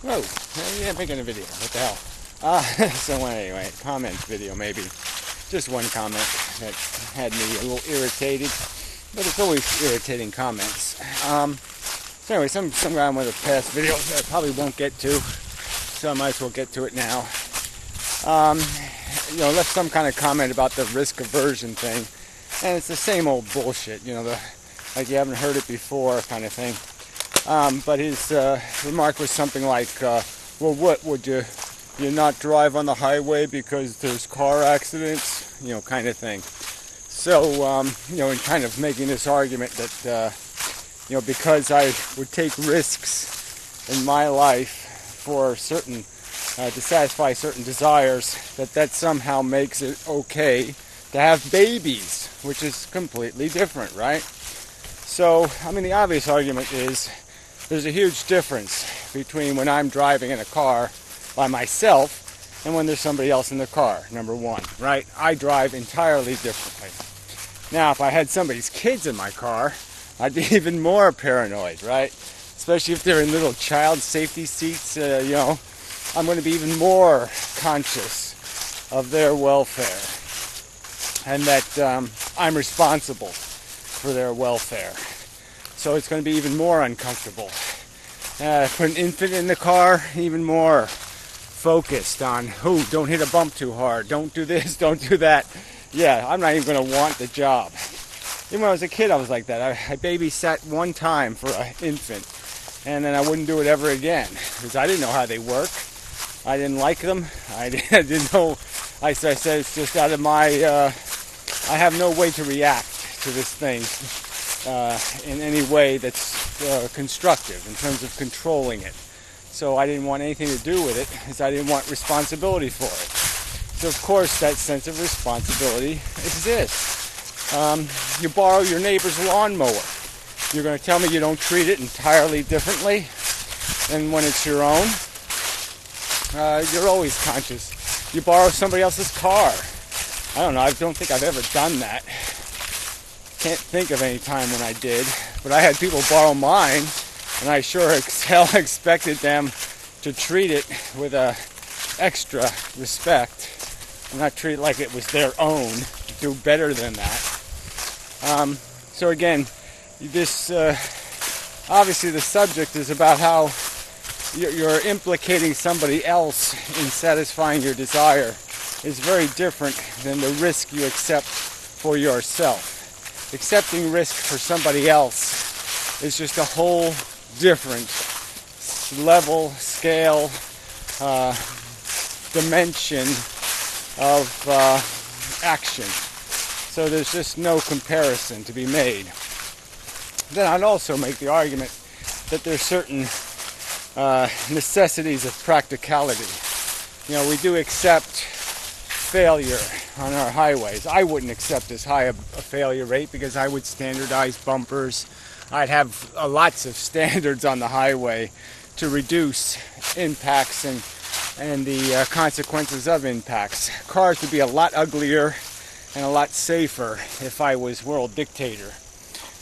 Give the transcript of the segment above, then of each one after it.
Whoa, yeah, making a video. What the hell? So anyway, comment video maybe. Just one comment that had me a little irritated, but it's always irritating comments. So anyway, some guy in one of the past videos that I probably won't get to, so I might as well get to it now. Left some kind of comment about the risk aversion thing, and it's the same old bullshit. Like you haven't heard it before kind of thing. But his remark was something like, well, what, would you not drive on the highway because there's car accidents? Kind of thing. So, in kind of making this argument that, because I would take risks in my life for certain, to satisfy certain desires, that somehow makes it okay to have babies, which is completely different, right? So, the obvious argument is there's a huge difference between when I'm driving in a car by myself and when there's somebody else in the car, number one, right? I drive entirely differently. Now, if I had somebody's kids in my car, I'd be even more paranoid, right? Especially if they're in little child safety seats, I'm going to be even more conscious of their welfare and that I'm responsible for their welfare. So it's going to be even more uncomfortable. Put an infant in the car, even more focused on, don't hit a bump too hard, don't do this, don't do that. Yeah, I'm not even going to want the job. Even when I was a kid, I was like that. I babysat one time for an infant, and then I wouldn't do it ever again, because I didn't know how they work. I didn't like them. I didn't know. I said it's just out of my, I have no way to react to this thing in any way that's constructive in terms of controlling it. So I didn't want anything to do with it because I didn't want responsibility for it. So of course that sense of responsibility exists. You borrow your neighbor's lawnmower. You're going to tell me you don't treat it entirely differently than when it's your own? You're always conscious. You borrow somebody else's car. I don't know, I don't think I've ever done that. Can't think of any time when I did, but I had people borrow mine, and I sure expected them to treat it with extra respect, and not treat it like it was their own. Do better than that. So again, this obviously the subject is about how you're implicating somebody else in satisfying your desire is very different than the risk you accept for yourself. Accepting risk for somebody else is just a whole different level, scale, dimension of action. So there's just no comparison to be made. Then I'd also make the argument that there's certain necessities of practicality. We do accept failure on our highways. I wouldn't accept as high a failure rate because I would standardize bumpers. I'd have lots of standards on the highway to reduce impacts and the consequences of impacts. Cars would be a lot uglier and a lot safer if I was world dictator.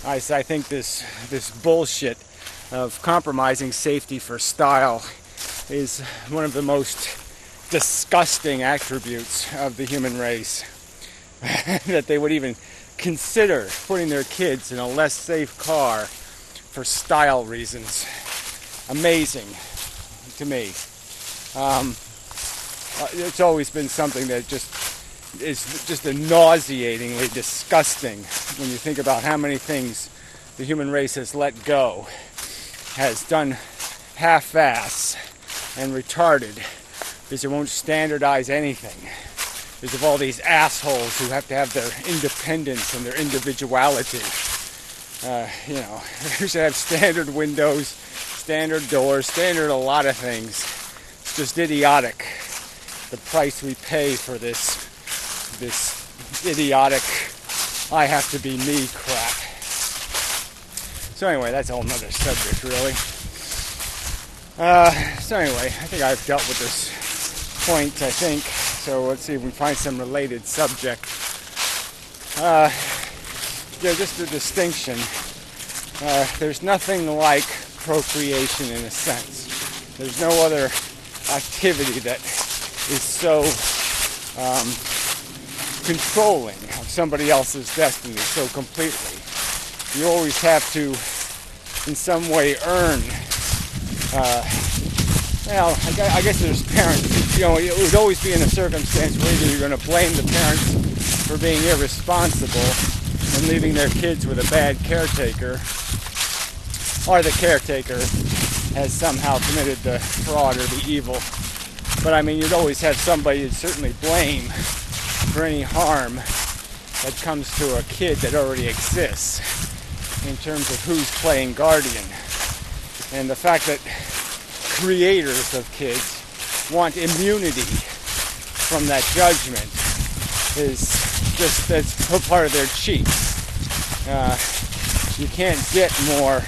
I think this bullshit of compromising safety for style is one of the most disgusting attributes of the human race. That they would even consider putting their kids in a less safe car for style reasons. Amazing to me. It's always been something that is just nauseatingly disgusting when you think about how many things the human race has let go, has done half-ass and retarded, because it won't standardize anything. Because of all these assholes who have to have their independence and their individuality. We should have standard windows, standard doors, standard a lot of things. It's just idiotic, the price we pay for this idiotic I have to be me crap. So anyway, that's a whole nother subject, really. So anyway, I think I've dealt with this point, I think. So let's see if we find some related subject. Just a distinction. There's nothing like procreation in a sense. There's no other activity that is so controlling of somebody else's destiny so completely. You always have to, in some way, earn. I guess there's parents. It would always be in a circumstance where either you're going to blame the parents for being irresponsible and leaving their kids with a bad caretaker, or the caretaker has somehow committed the fraud or the evil. But I mean, you'd always have somebody you'd certainly blame for any harm that comes to a kid that already exists in terms of who's playing guardian. And the fact that creators of kids want immunity from that judgment is just, that's part of their cheat. You can't get more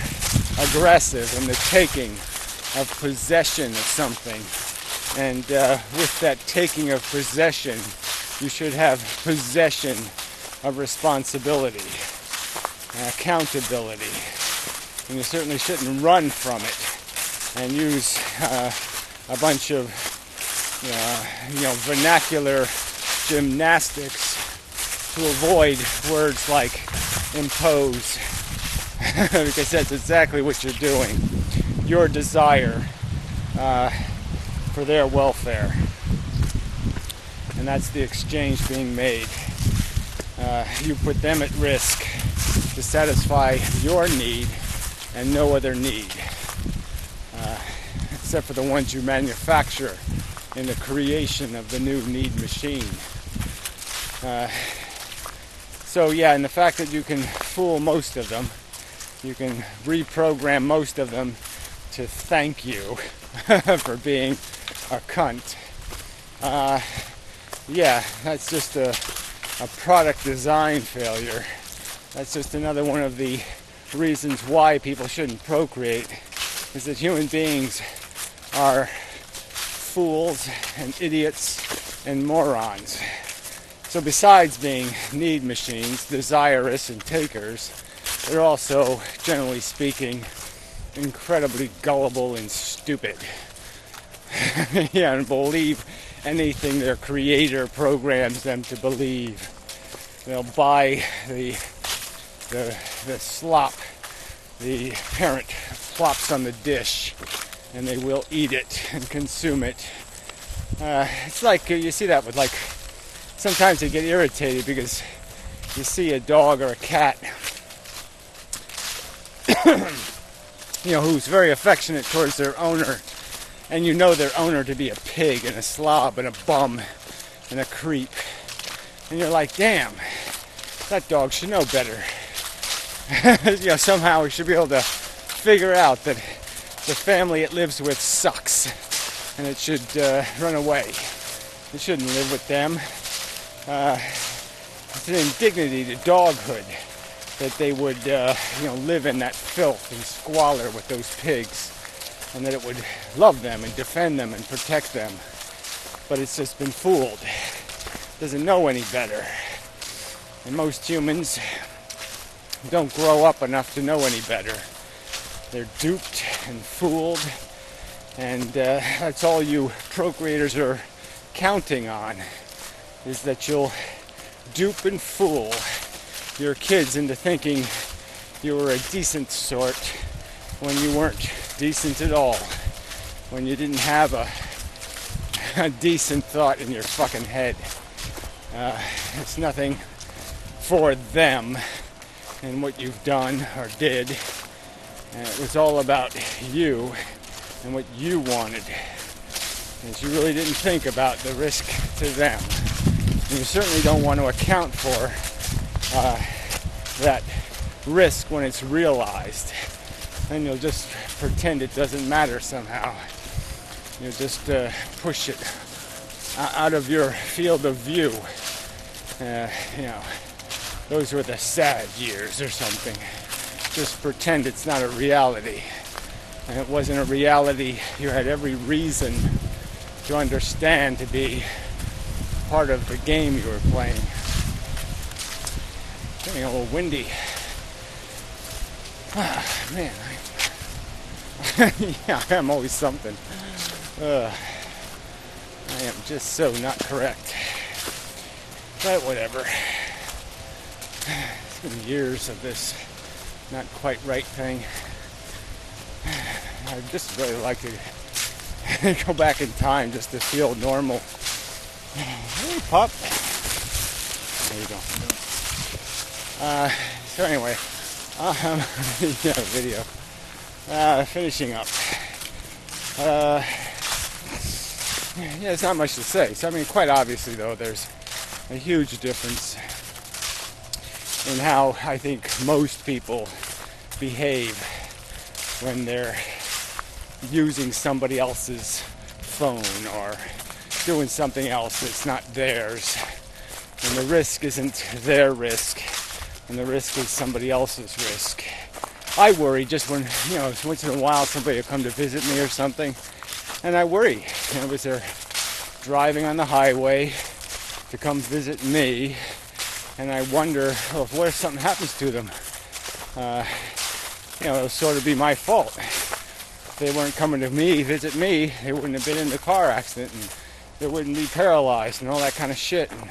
aggressive in the taking of possession of something. And with that taking of possession, you should have possession of responsibility, accountability. And you certainly shouldn't run from it and use a bunch of vernacular gymnastics to avoid words like impose, because that's exactly what you're doing. Your desire for their welfare, and that's the exchange being made. You put them at risk to satisfy your need and no other need, except for the ones you manufacture in the creation of the new need machine. So yeah, and the fact that you can fool most of them, you can reprogram most of them to thank you for being a cunt. Yeah, that's just a product design failure. That's just another one of the reasons why people shouldn't procreate, is that human beings are fools and idiots and morons. So besides being need machines, desirous and takers, they're also, generally speaking, incredibly gullible and stupid. Yeah, and believe anything their creator programs them to believe. They'll buy the slop the parent plops on the dish, and they will eat it and consume it. It's like, you see that with, like, sometimes they get irritated because you see a dog or a cat who's very affectionate towards their owner, and you know their owner to be a pig and a slob and a bum and a creep, and you're like, damn, that dog should know better. Somehow we should be able to figure out that the family it lives with sucks, and it should run away. It shouldn't live with them. It's an indignity to doghood that they would, live in that filth and squalor with those pigs, and that it would love them and defend them and protect them. But it's just been fooled. It doesn't know any better. And most humans don't grow up enough to know any better. They're duped and fooled, and that's all you procreators are counting on, is that you'll dupe and fool your kids into thinking you were a decent sort when you weren't decent at all, when you didn't have a decent thought in your fucking head. It's nothing for them and what you've done or did. And it was all about you and what you wanted. And you really didn't think about the risk to them. And you certainly don't want to account for that risk when it's realized. And you'll just pretend it doesn't matter somehow. You'll just push it out of your field of view. Those were the sad years or something. Just pretend it's not a reality. And it wasn't a reality you had every reason to understand to be part of the game you were playing. It's getting a little windy. Man, Yeah, I'm always something. I am just so not correct. But whatever. It's been years of this not quite right thing. I'd just really like to go back in time just to feel normal. Hey, pup. There you go. So anyway, yeah, video. Finishing up. Yeah, there's not much to say. So I mean, quite obviously though, there's a huge difference in how I think most people behave when they're using somebody else's phone or doing something else that's not theirs. And the risk isn't their risk, and the risk is somebody else's risk. I worry just when, once in a while somebody will come to visit me or something, and I worry. As they're driving on the highway to come visit me, and I wonder, what if something happens to them? It'll sort of be my fault. If they weren't coming to me, visit me, they wouldn't have been in the car accident, and they wouldn't be paralyzed and all that kind of shit. And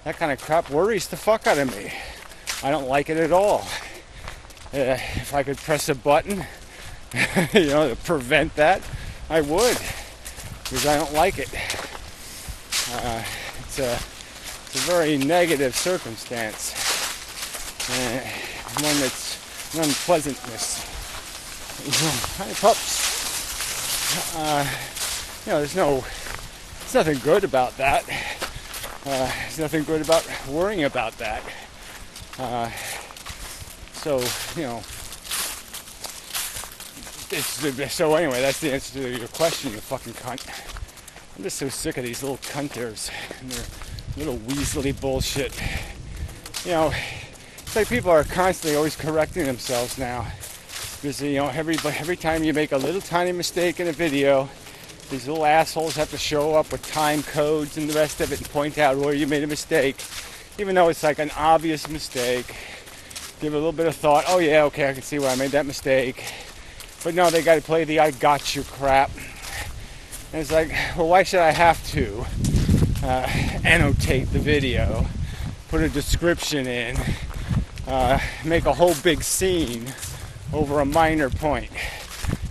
that kind of crap worries the fuck out of me. I don't like it at all. If I could press a button, to prevent that, I would, because I don't like it. It's a very negative circumstance, one that's an unpleasantness. Hi, pups. There's nothing good about that. There's nothing good about worrying about that. So anyway, that's the answer to your question, you fucking cunt. I'm just so sick of these little cunters and their little weaselly bullshit. It's like people are constantly always correcting themselves now. Because, every time you make a little tiny mistake in a video, these little assholes have to show up with time codes and the rest of it and point out where you made a mistake. Even though it's like an obvious mistake. Give it a little bit of thought. Oh yeah, okay, I can see where I made that mistake. But no, they got to play the I got you crap. And it's like, well, why should I have to annotate the video, put a description in, make a whole big scene over a minor point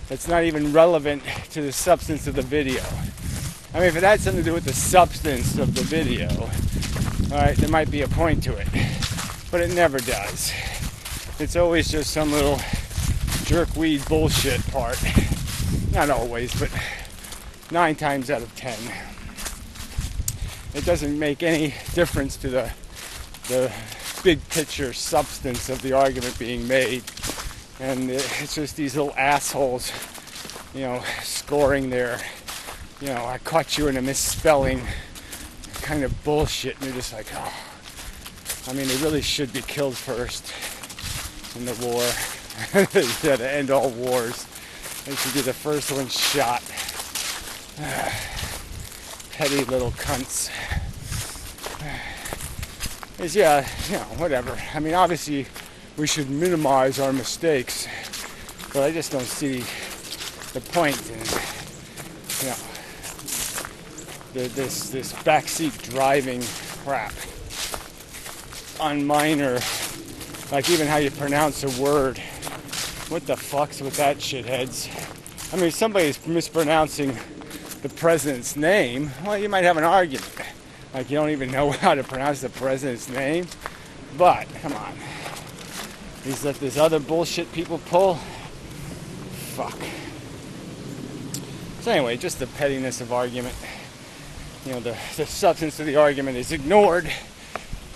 that's not even relevant to the substance of the video? I mean, if it had something to do with the substance of the video, all right, there might be a point to it. But it never does. It's always just some little jerkweed bullshit part. Not always, but 9 times out of 10. It doesn't make any difference to the big picture substance of the argument being made. And it's just these little assholes, scoring their, I caught you in a misspelling kind of bullshit. And they're just like, oh. I mean, they really should be killed first in the war. Yeah, to end all wars. They should be the first one shot. Petty little cunts. Whatever. I mean, obviously, we should minimize our mistakes, but I just don't see the point in, this backseat driving crap on minor, like even how you pronounce a word. What the fuck's with that, shitheads? I mean, if somebody's mispronouncing the president's name, well, you might have an argument. Like, you don't even know how to pronounce the president's name. But, come on. Is that this other bullshit people pull? Fuck. So anyway, just the pettiness of argument. The substance of the argument is ignored.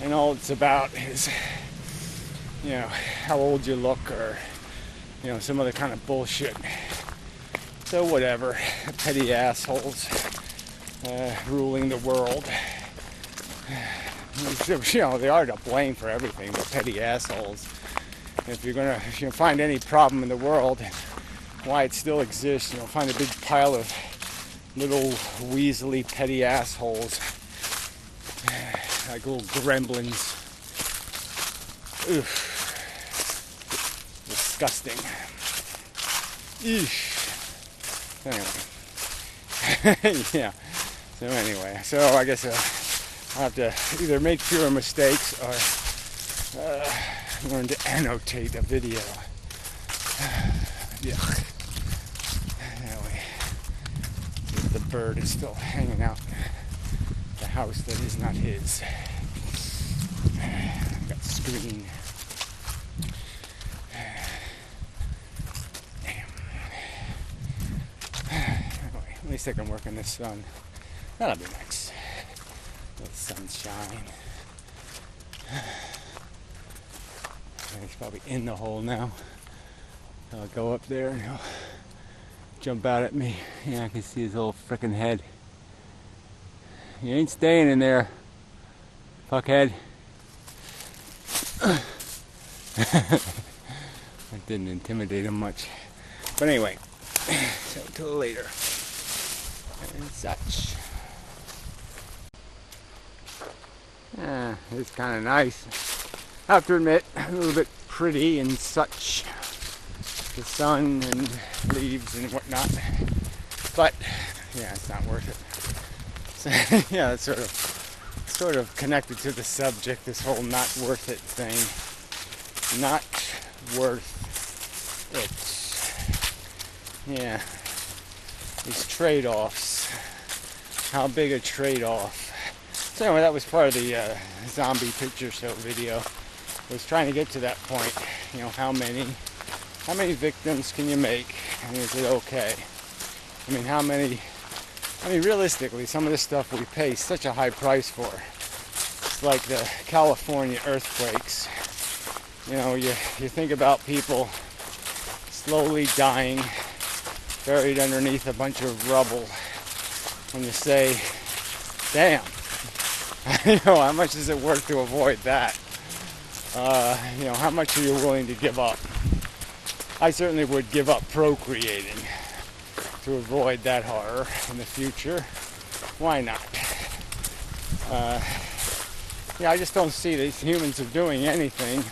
And all it's about is, how old you look or, some other kind of bullshit. So whatever. Petty assholes ruling the world. They are to blame for everything, but petty assholes. If you find any problem in the world, why it still exists, find a big pile of little weaselly petty assholes, like little gremlins. Oof. Disgusting. Eesh. So anyway. Yeah. So anyway, so I guess I'll have to either make fewer mistakes or learn to annotate a video. Yeah. Anyway, the bird is still hanging out in the house that is not his. Got screen. Anyway, at least I can work in the sun. That'll be nice. A little sunshine. He's probably in the hole now. I'll go up there and he'll jump out at me. Yeah, I can see his whole frickin' head. You ain't staying in there, fuckhead. That didn't intimidate him much. But anyway, so until later. And such. It's kind of nice. I have to admit, a little bit pretty and such. The sun and leaves and whatnot. But, yeah, it's not worth it. So, yeah, it's sort of connected to the subject, this whole not worth it thing. Not worth it. Yeah. These trade-offs. How big a trade-off. So anyway, that was part of the zombie picture show video. I was trying to get to that point. You know, how many victims can you make? And is it okay? I mean, realistically, some of this stuff we pay such a high price for. It's like the California earthquakes. You know, you think about people slowly dying, buried underneath a bunch of rubble, and you say, damn, you know, how much is it worth to avoid that? You know, how much are you willing to give up? I certainly would give up procreating to avoid that horror in the future. Why not? Yeah, I just don't see these humans are doing anything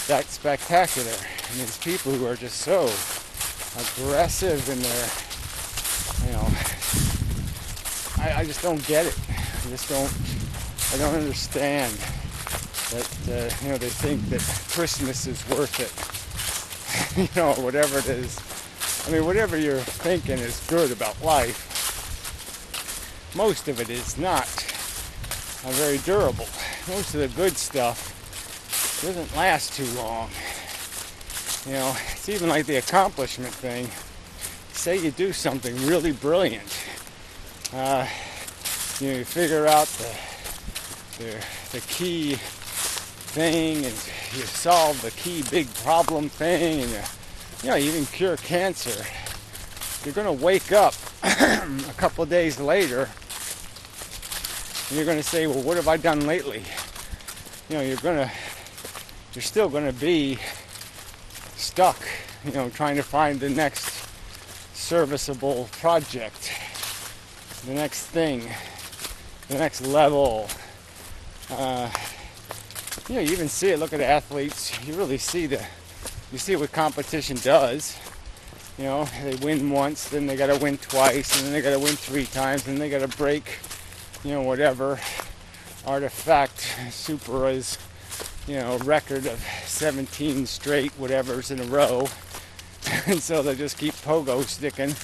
that spectacular. And these people who are just so aggressive in their, you know, I just don't get it. I don't understand that, you know, they think that Christmas is worth it. You know, whatever it is. I mean, whatever you're thinking is good about life, most of it is not very durable. Most of the good stuff doesn't last too long. You know, it's even like the accomplishment thing. Say you do something really brilliant. You know, you figure out the key thing, and you solve the key big problem thing, and you know, you even cure cancer. You're going to wake up a couple of days later, and you're going to say, well, what have I done lately? You know, you're still going to be stuck, you know, trying to find the next serviceable project, the next thing, the next level. You know, you even see it. Look at athletes. You really see what competition does. You know, they win once, then they got to win twice, and then they got to win 3 times, and they got to break, you know, whatever artifact Supera's, you know, record of 17 straight whatevers in a row. And so they just keep pogo sticking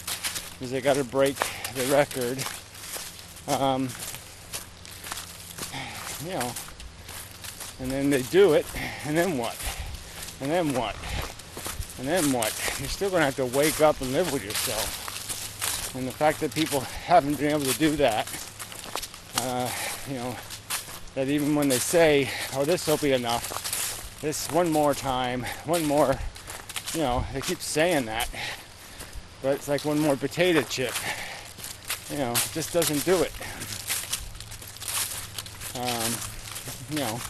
because they got to break the record. You know, and then they do it, and then what? And then what? And then what? You're still going to have to wake up and live with yourself. And the fact that people haven't been able to do that, you know, that even when they say, oh, this will be enough, this one more time, one more, you know, they keep saying that. But it's like one more potato chip. You know, it just doesn't do it. You know,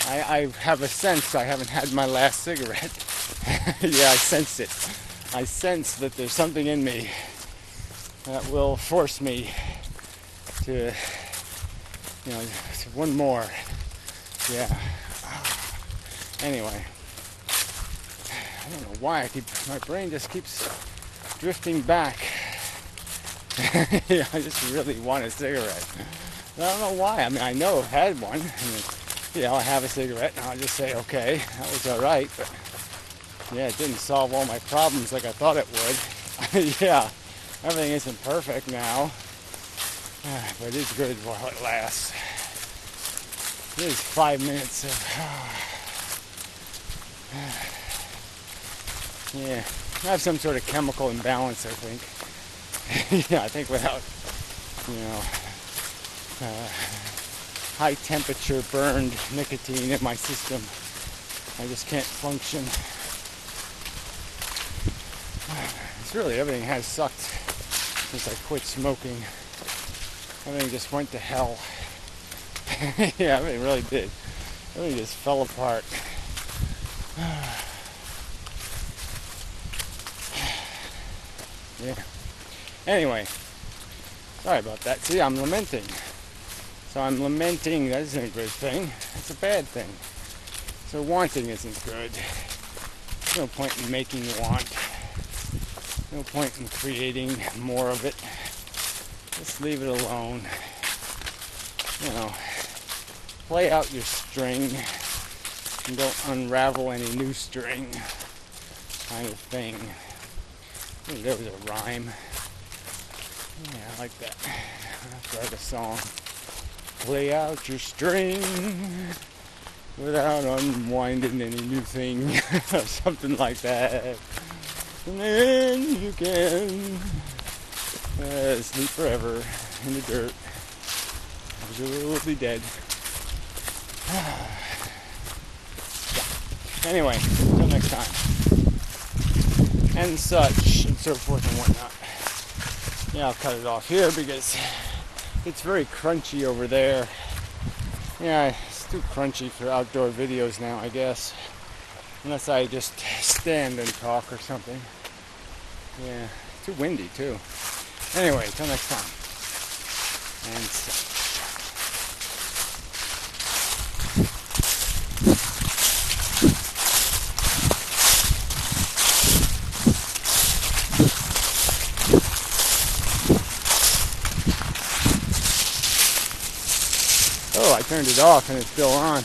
I have a sense I haven't had my last cigarette. Yeah, I sense it. I sense that there's something in me that will force me to, you know, one more. Yeah. Anyway, I don't know why my brain just keeps drifting back Yeah, I just really want a cigarette. I don't know why. I mean, I know I've had one. I have a cigarette and I'll just say, okay, that was all right. But yeah, it didn't solve all my problems like I thought it would. Yeah, everything isn't perfect now. But it's good while it lasts. It is 5 minutes of... Yeah, I have some sort of chemical imbalance, I think. Yeah, I think without, high temperature burned nicotine in my system, I just can't function. It's really, everything has sucked since I quit smoking. Everything just went to hell. Yeah, everything really did. Everything just fell apart. Yeah. Anyway, sorry about that. See, I'm lamenting. So I'm lamenting, that isn't a good thing. It's a bad thing. So wanting isn't good. There's no point in making want. No point in creating more of it. Just leave it alone. Play out your string and don't unravel any new string, kind of thing. I think there was a rhyme. Yeah, I like that. I'll write a song. Play out your string without unwinding any new thing, or something like that. And then you can sleep forever in the dirt. You'll be dead. Anyway, until next time. And such, and so forth and whatnot. Yeah, I'll cut it off here because it's very crunchy over there. Yeah, it's too crunchy for outdoor videos now, I guess. Unless I just stand and talk or something. Yeah, it's too windy too. Anyway, till next time. And such. Oh, I turned it off and it's still on.